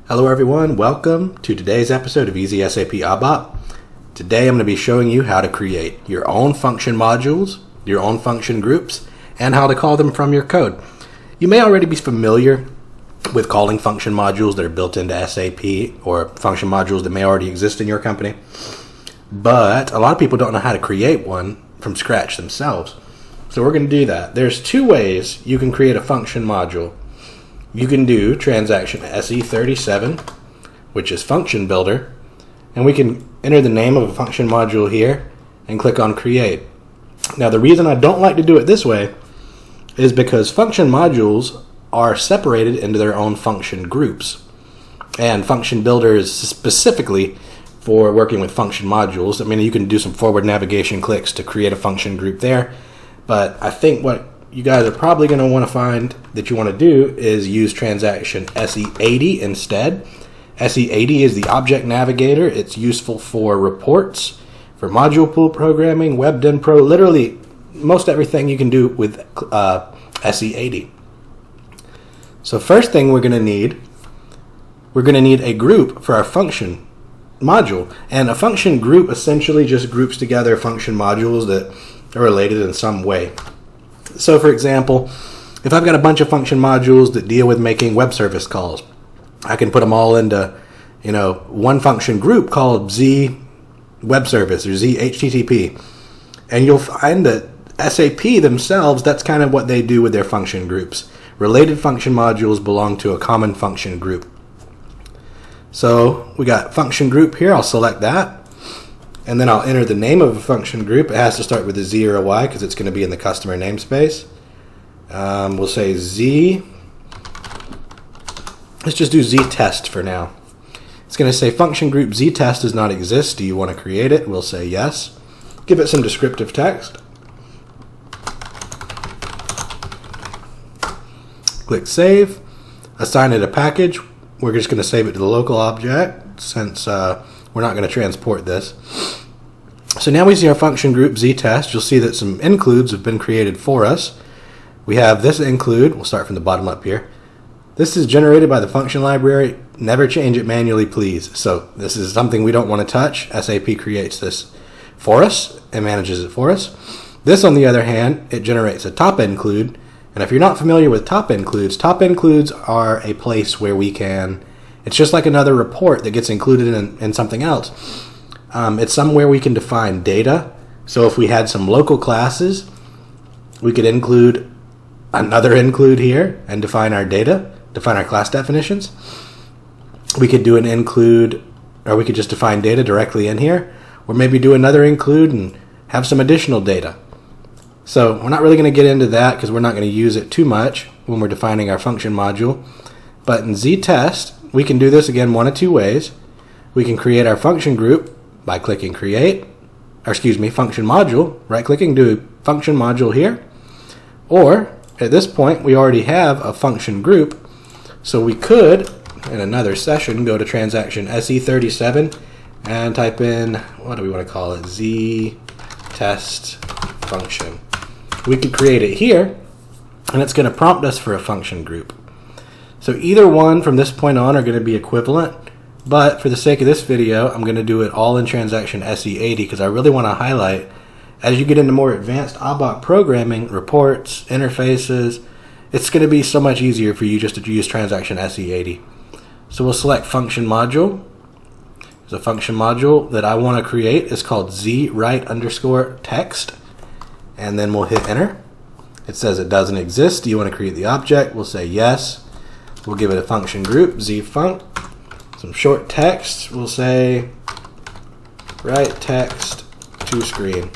Hello everyone, welcome to today's episode of Easy SAP ABAP. Today I'm going to be showing you how to create your own function modules, your own function groups, and how to call them from your code. You may already be familiar with calling function modules that are built into SAP or function modules that may already exist in your company, but a lot of people don't know how to create one from scratch themselves. So we're going to do that. There's two ways you can create a function module. You can do transaction SE37, which is function builder, and we can enter the name of a function module here and click on create. Now the reason I don't like to do it this way is because function modules are separated into their own function groups, and function builder is specifically for working with function modules. I mean, you can do some forward navigation clicks to create a function group there, but I think what you guys are probably going to want to find that you want to do is use transaction SE80 instead. SE80 is the object navigator. It's useful for reports, for module pool programming, WebDen Pro, literally most everything you can do with SE80. So first thing we're going to need a group for our function module. And a function group essentially just groups together function modules that are related in some way. So for example, if I've got a bunch of function modules that deal with making web service calls, I can put them all into, one function group called Z web service or Z HTTP. And you'll find that SAP themselves, that's kind of what they do with their function groups. Related function modules belong to a common function group. So we got function group here. I'll select that. And then I'll enter the name of a function group. It has to start with a Z or a Y because it's going to be in the customer namespace. We'll say Z. Let's just do Z test for now. It's going to say function group Z test does not exist. Do you want to create it? We'll say yes. Give it some descriptive text. Click save. Assign it a package. We're just going to save it to the local object since we're not going to transport this. So now we see our function group Z test. You'll see that some includes have been created for us. We have this include. We'll start from the bottom up here. This is generated by the function library. Never change it manually, please. So this is something we don't want to touch. SAP creates this for us and manages it for us. This, on the other hand, it generates a top include. And if you're not familiar with top includes are a place where we can, it's just like another report that gets included in something else. It's somewhere we can define data. So if we had some local classes, we could include another include here and define our data, define our class definitions. We could do an include, or we could just define data directly in here, or maybe do another include and have some additional data. So we're not really going to get into that because we're not going to use it too much when we're defining our function module. But in Z-test, we can do this again one of two ways. We can create our function group by clicking function module, right-clicking, do function module here. Or at this point, we already have a function group. So we could, in another session, go to transaction SE37 and type in, what do we want to call it, Z-test function. We could create it here, and it's going to prompt us for a function group. So either one from this point on are going to be equivalent, but for the sake of this video, I'm going to do it all in transaction SE80 because I really want to highlight, as you get into more advanced ABAP programming, reports, interfaces, it's going to be so much easier for you just to use transaction SE80. So we'll select function module. There's a function module that I want to create. It's called zwrite_text. And then we'll hit enter. It says it doesn't exist. Do you want to create the object? We'll say yes. We'll give it a function group, zfunc. Some short text. We'll say write text to screen.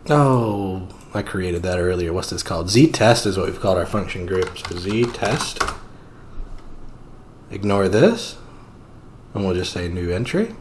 Oh, I created that earlier. What's this called? Z-test is what we've called our function group. So Z-test. Ignore this. And we'll just say new entry.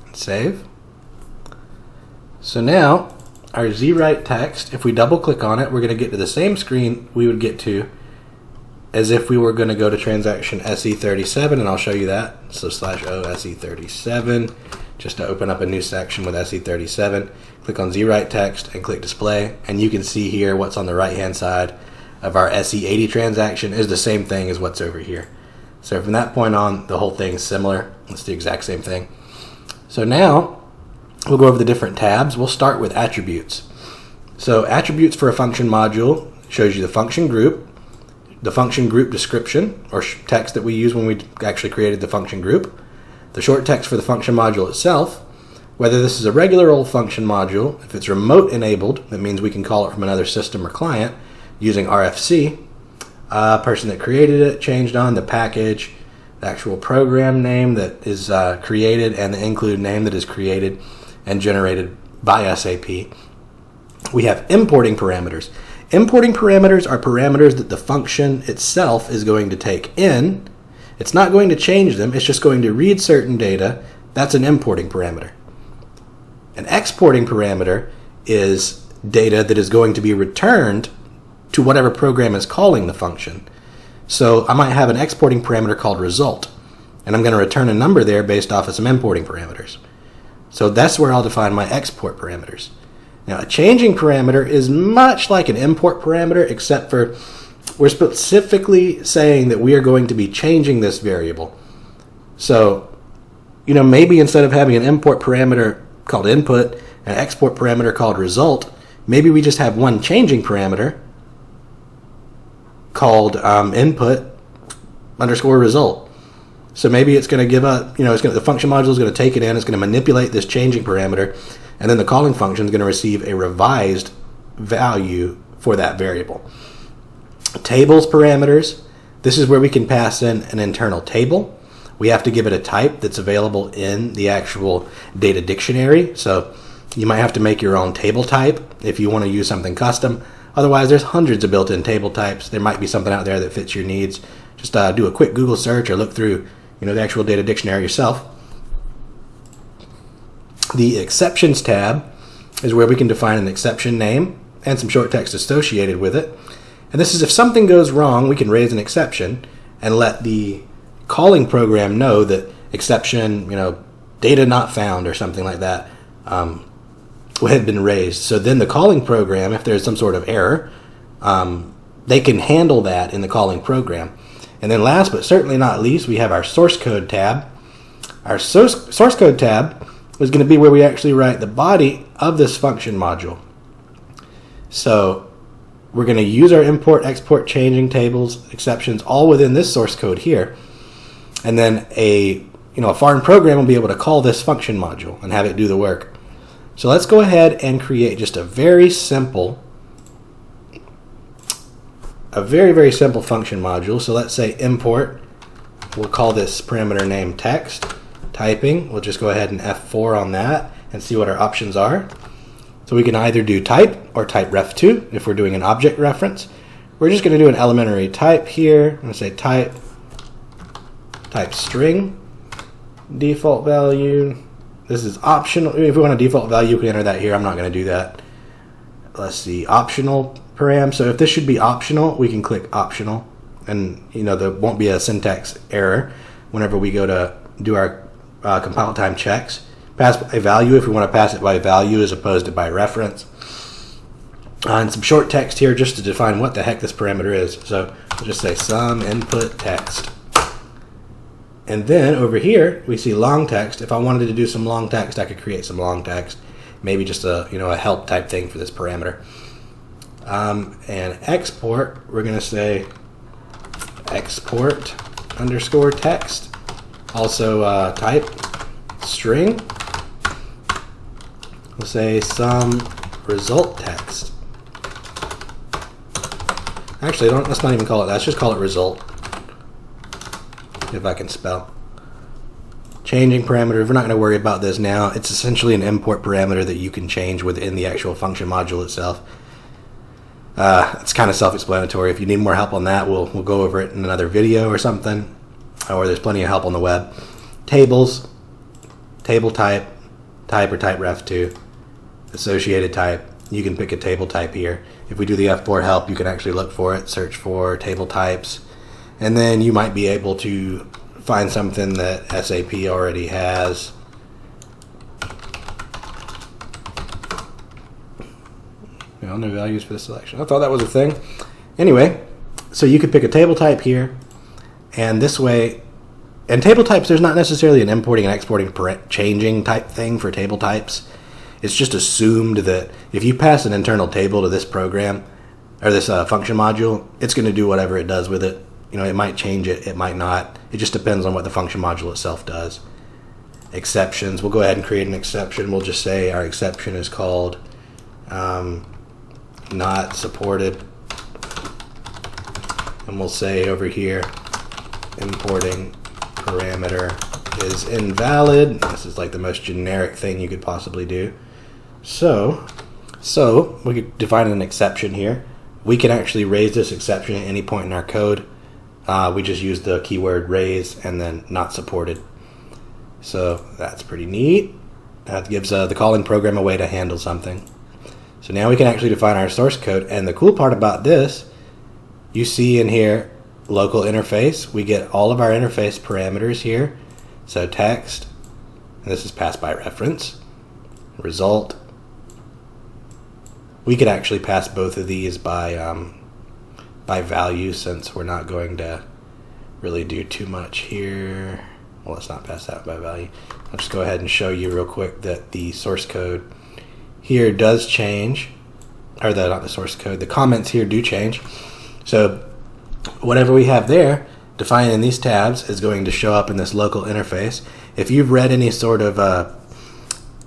And save. So now, our zwrite text, if we double click on it, we're going to get to the same screen we would get to as if we were going to go to transaction SE37, and I'll show you that. So /O SE37, just to open up a new section with SE37. Click on zwrite text and click display, and you can see here what's on the right hand side of our SE80 transaction is the same thing as what's over here. So from that point on, the whole thing is similar. It's the exact same thing. So now we'll go over the different tabs. We'll start with attributes. So attributes for a function module shows you the function group description or text that we use when we actually created the function group, the short text for the function module itself, whether this is a regular old function module, if it's remote enabled, that means we can call it from another system or client using RFC, person that created it, changed on the package, the actual program name that is created, and the include name that is created and generated by SAP. We have importing parameters. Importing parameters are parameters that the function itself is going to take in. It's not going to change them, it's just going to read certain data. That's an importing parameter. An exporting parameter is data that is going to be returned to whatever program is calling the function. So I might have an exporting parameter called result, and I'm going to return a number there based off of some importing parameters. So that's where I'll define my export parameters. Now, a changing parameter is much like an import parameter, except for we're specifically saying that we are going to be changing this variable. So, maybe instead of having an import parameter called input and an export parameter called result, maybe we just have one changing parameter called input underscore result. So maybe it's going to give the function module is going to take it in, it's going to manipulate this changing parameter, and then the calling function is going to receive a revised value for that variable. Tables parameters, this is where we can pass in an internal table. We have to give it a type that's available in the actual data dictionary. So you might have to make your own table type if you want to use something custom. Otherwise, there's hundreds of built-in table types. There might be something out there that fits your needs. Just do a quick Google search or look through the actual data dictionary yourself. The exceptions tab is where we can define an exception name and some short text associated with it. And this is if something goes wrong, we can raise an exception and let the calling program know that exception, data not found or something like that had been raised. So then the calling program, if there's some sort of error, they can handle that in the calling program. And then last but certainly not least, we have our source code tab. Our source code tab is going to be where we actually write the body of this function module. So we're going to use our import, export, changing tables, exceptions, all within this source code here. And then a foreign program will be able to call this function module and have it do the work. So let's go ahead and create just a very simple function module. So let's say import, we'll call this parameter name text. Typing, we'll just go ahead and F4 on that and see what our options are. So we can either do type or type ref2 if we're doing an object reference. We're just going to do an elementary type here. I'm going to say type string, default value. This is optional. If we want a default value, we can enter that here. I'm not going to do that. Let's see, optional param. So if this should be optional, we can click optional, and there won't be a syntax error whenever we go to do our compile time checks. Pass by value if we want to pass it by value as opposed to by reference. And some short text here just to define what the heck this parameter is. So we'll just say some input text. And then over here we see long text. If I wanted to do some long text, I could create some long text. Maybe just a help type thing for this parameter. And export, we're going to say export underscore text. Also type string. We'll say some result text. Actually, let's not even call it that. Let's just call it result. If I can spell. Changing parameter, we're not going to worry about this now. It's essentially an import parameter that you can change within the actual function module itself. It's kind of self-explanatory. If you need more help on that, we'll go over it in another video or something. Or there's plenty of help on the web. Tables, table type, type or type ref2, associated type. You can pick a table type here. If we do the F4 help, you can actually look for it, search for table types, and then you might be able to find something that SAP already has. No values for the selection. I thought that was a thing. Anyway, so you could pick a table type here, and this way, and table types, there's not necessarily an importing and exporting changing type thing for table types. It's just assumed that if you pass an internal table to this program, or this function module, it's going to do whatever it does with it. You know, it might change it, it might not. It just depends on what the function module itself does. Exceptions, we'll go ahead and create an exception. We'll just say our exception is called not supported. And we'll say over here, importing parameter is invalid. This is like the most generic thing you could possibly do. So we could define an exception here. We can actually raise this exception at any point in our code. We just use the keyword raise and then not supported. So that's pretty neat. That gives the calling program a way to handle something. So now we can actually define our source code. And the cool part about this, you see in here, local interface. We get all of our interface parameters here. So text, and this is passed by reference, result. We could actually pass both of these by value, since we're not going to really do too much here. Well, let's not pass that by value. I'll just go ahead and show you real quick that the source code here does change, or not the source code, the comments here do change. So whatever we have there defined in these tabs is going to show up in this local interface. If you've read any sort of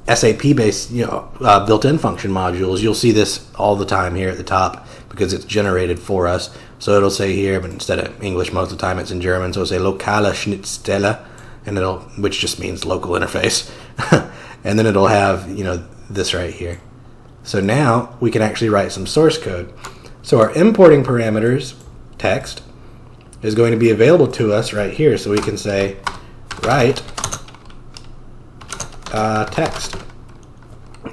SAP-based, built-in function modules, you'll see this all the time here at the top because it's generated for us. So it'll say here, but instead of English most of the time it's in German, so it'll say lokale Schnittstelle, and which just means local interface. And then it'll have, this right here. So now we can actually write some source code. So our importing parameters, text, is going to be available to us right here. So we can say write text.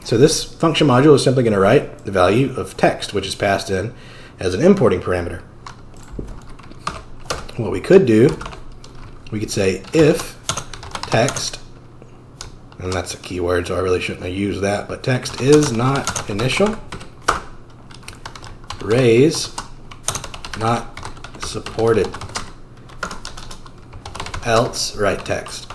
So this function module is simply going to write the value of text, which is passed in as an importing parameter. What we could do, we could say if text, and that's a keyword, so I really shouldn't have used that, but text is not initial, raise not supported, else write text.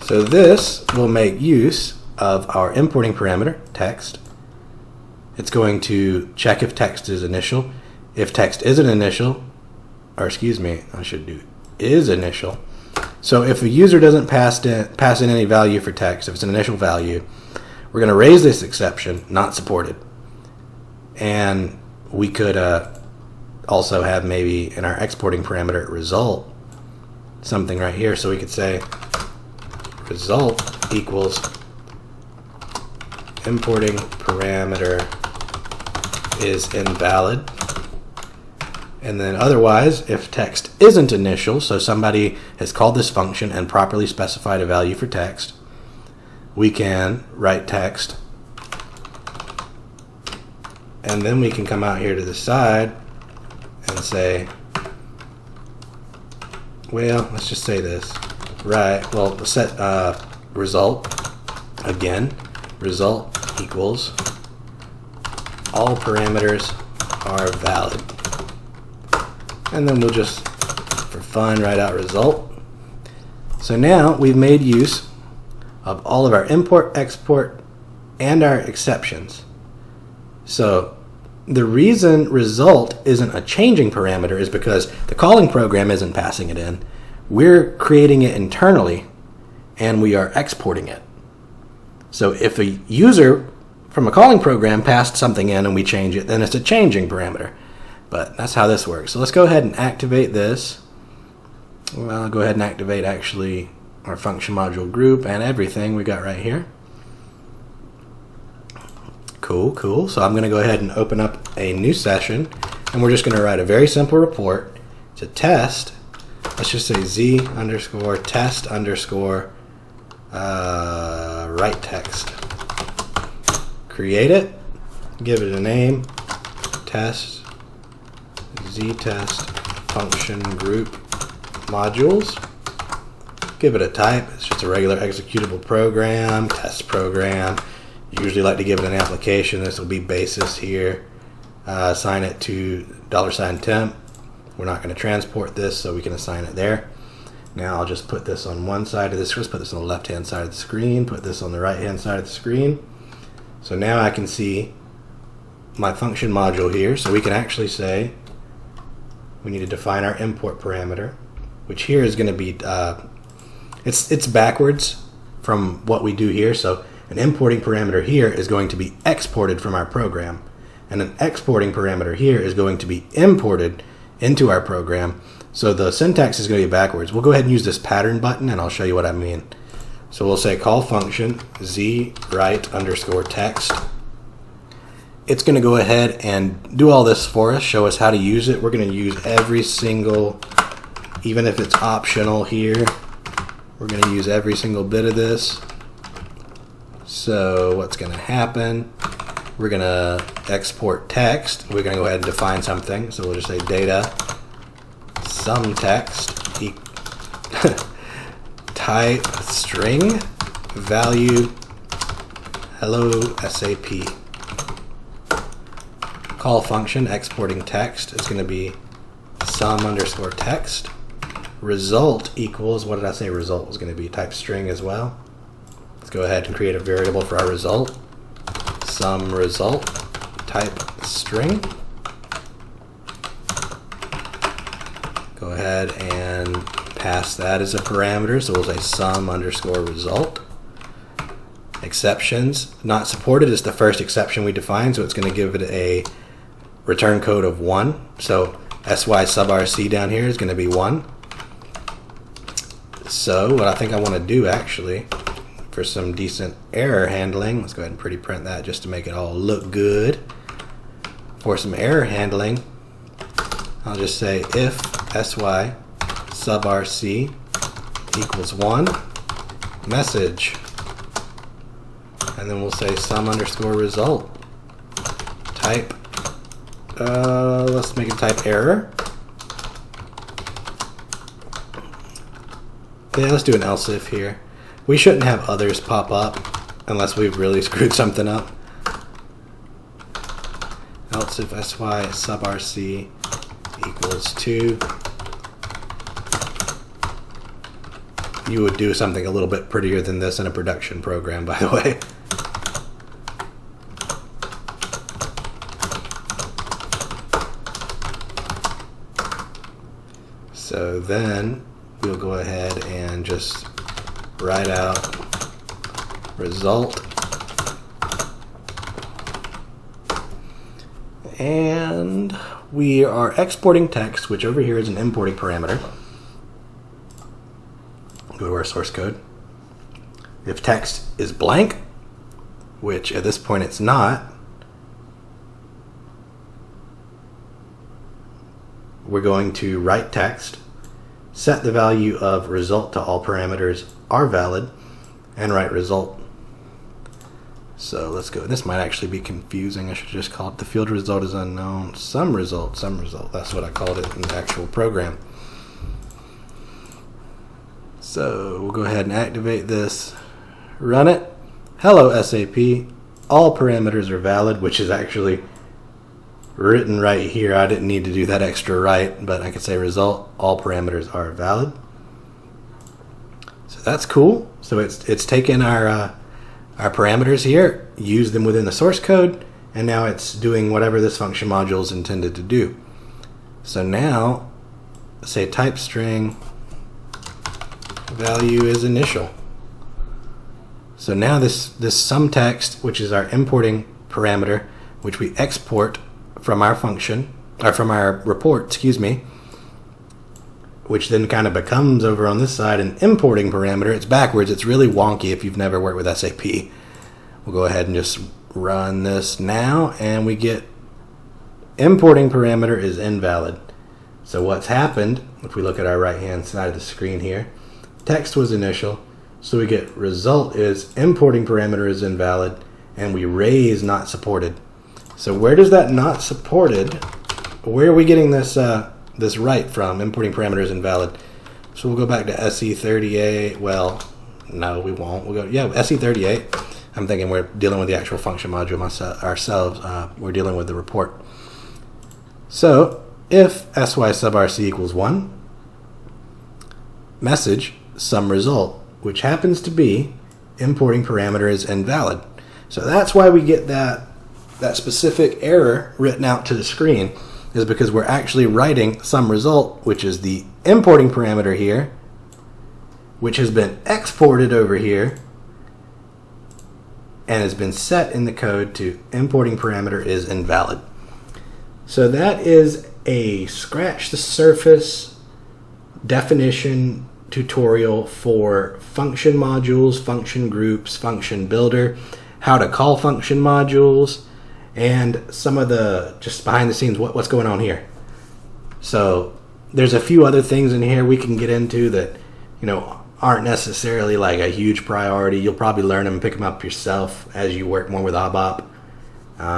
So this will make use of our importing parameter, text. It's going to check if text is initial. If text isn't initial, or excuse me, I should do is initial. So if a user doesn't pass in any value for text, if it's an initial value, we're going to raise this exception, not supported. And we could also have maybe in our exporting parameter result something right here. So we could say result equals importing parameter is invalid. And then otherwise, if text isn't initial, so somebody has called this function and properly specified a value for text, we can write text. And then we can come out here to the side and say, well, let's just say this. Right, well, set result, again, result equals all parameters are valid. And then we'll just, for fun, write out result. So now we've made use of all of our import, export, and our exceptions. So the reason result isn't a changing parameter is because the calling program isn't passing it in. We're creating it internally, and we are exporting it. So if a user from a calling program passed something in and we change it, then it's a changing parameter. But that's how this works. So let's go ahead and activate this. Well, I'll go ahead and activate actually our function module group and everything we got right here. Cool. So I'm going to go ahead and open up a new session, and we're just going to write a very simple report to test. Let's just say z underscore test underscore write text. Create it, give it a name, test, z-test function group modules. Give it a type. It's just a regular executable program, test program. Usually like to give it an application. This will be basis here. assign it to $temp. We're not going to transport this, so we can assign it there. Now I'll just put this on one side of the screen, put this on the left hand side of the screen, put this on the right hand side of the screen. So now I can see my function module here. So we can actually say we need to define our import parameter, which here is going to be, it's backwards from what we do here. So an importing parameter here is going to be exported from our program, and an exporting parameter here is going to be imported into our program. So the syntax is going to be backwards. We'll go ahead and use this pattern button, and I'll show you what I mean. So we'll say call function z_write_text. It's going to go ahead and do all this for us, show us how to use it. We're going to use every single, even if it's optional here, we're going to use every single bit of this. So what's going to happen? We're going to export text. We're going to go ahead and define something. So we'll just say data some text type string value hello SAP. Call function exporting text is going to be sum_text. Result equals, what did I say result was going to be? Type string as well. Let's go ahead and create a variable for our result. Sum result type string. Go ahead and pass that as a parameter. So we'll say sum_result. Exceptions not supported is the first exception we define, so it's going to give it a return code of 1. So sy sub rc down here is going to be 1. So what I think I want to do actually, for some decent error handling, let's go ahead and pretty print that just to make it all look good. For some error handling, I'll just say if sy sub rc equals 1 message, and then we'll say sum_result type, let's make it type error. Yeah, let's do an else if here. We shouldn't have others pop up unless we've really screwed something up. Else if sy sub rc equals 2. You would do something a little bit prettier than this in a production program, by the way. So then we'll go ahead and just write out result, and we are exporting text, which over here is an importing parameter. Go to our source code. If text is blank, which at this point it's not, we're going to write text, set the value of result to all parameters are valid, and write result. So let's go. This might actually be confusing. I should just call it the field result is unknown. Some result. That's what I called it in the actual program. So we'll go ahead and activate this, run it. Hello SAP, all parameters are valid, which is actually written right here. I didn't need to do that extra right, but I could say result, all parameters are valid. So that's cool. So it's taken our parameters here, used them within the source code, and now it's doing whatever this function module is intended to do. So now, say type string value is initial. So now this sum text, which is our importing parameter, which we export from our function, or from our report, excuse me, which then kind of becomes over on this side an importing parameter. It's backwards. It's really wonky if you've never worked with SAP. We'll go ahead and just run this now, and we get importing parameter is invalid. So what's happened, if we look at our right hand side of the screen here, text was initial, so we get result is importing parameter is invalid, and we raise not supported. So where does that not supported, where are we getting this this right from? Importing parameter is invalid. So we'll go back to SE38. Well, no, we won't. We'll go, yeah, SE38. I'm thinking we're dealing with the actual function module ourselves. We're dealing with the report. So if sy sub rc equals 1, message some result, which happens to be importing parameter is invalid. So that's why we get that specific error written out to the screen, is because we're actually writing some result, which is the importing parameter here, which has been exported over here and has been set in the code to importing parameter is invalid. So that is a scratch the surface definition tutorial for function modules, function groups, function builder, how to call function modules, and some of the just behind the scenes what's going on here. So there's a few other things in here we can get into that, you know, aren't necessarily like a huge priority. You'll probably learn them and pick them up yourself as you work more with ABAP.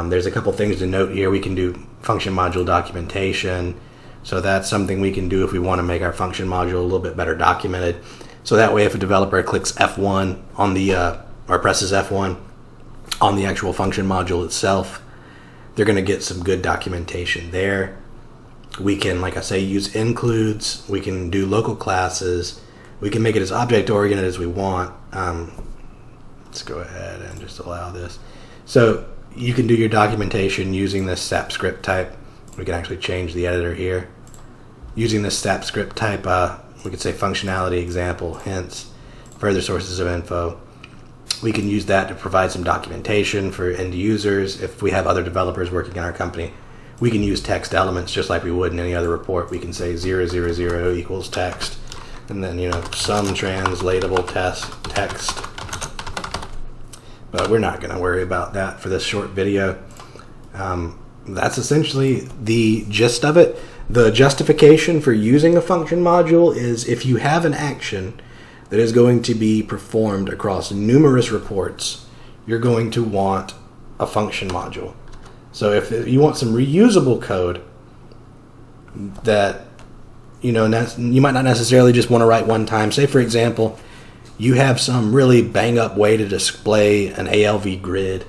There's a couple things to note here. We can do function module documentation. So that's something we can do if we want to make our function module a little bit better documented. So that way if a developer clicks F1 on the, or presses F1 on the actual function module itself, they're going to get some good documentation there. We can, like I say, use includes. We can do local classes. We can make it as object-oriented as we want. Let's go ahead and just allow this. So you can do your documentation using this SAP script type. We can actually change the editor here. Using this SAP script type, we could say functionality example, hence further sources of info. We can use that to provide some documentation for end users. If we have other developers working in our company, we can use text elements just like we would in any other report. We can say 000 equals text, and then, you know, some translatable text. But we're not going to worry about that for this short video. That's essentially the gist of it. The justification for using a function module is if you have an action that is going to be performed across numerous reports, you're going to want a function module. So if you want some reusable code that, you know, you might not necessarily just want to write one time. Say, for example, you have some really bang-up way to display an ALV grid.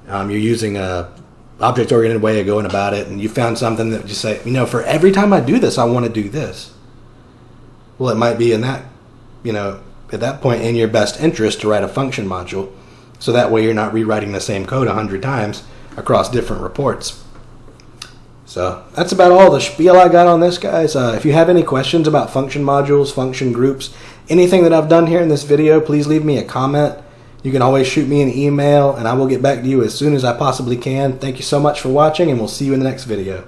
You're using a object-oriented way of going about it, and you found something that just say, you know, for every time I do this, I want to do this. Well, it might be in that, you know, at that point in your best interest to write a function module, so that way you're not rewriting the same code 100 times across different reports. So that's about all the spiel I got on this, guys. If you have any questions about function modules, function groups, anything that I've done here in this video, please leave me a comment. You can always shoot me an email, and I will get back to you as soon as I possibly can. Thank you so much for watching, and we'll see you in the next video.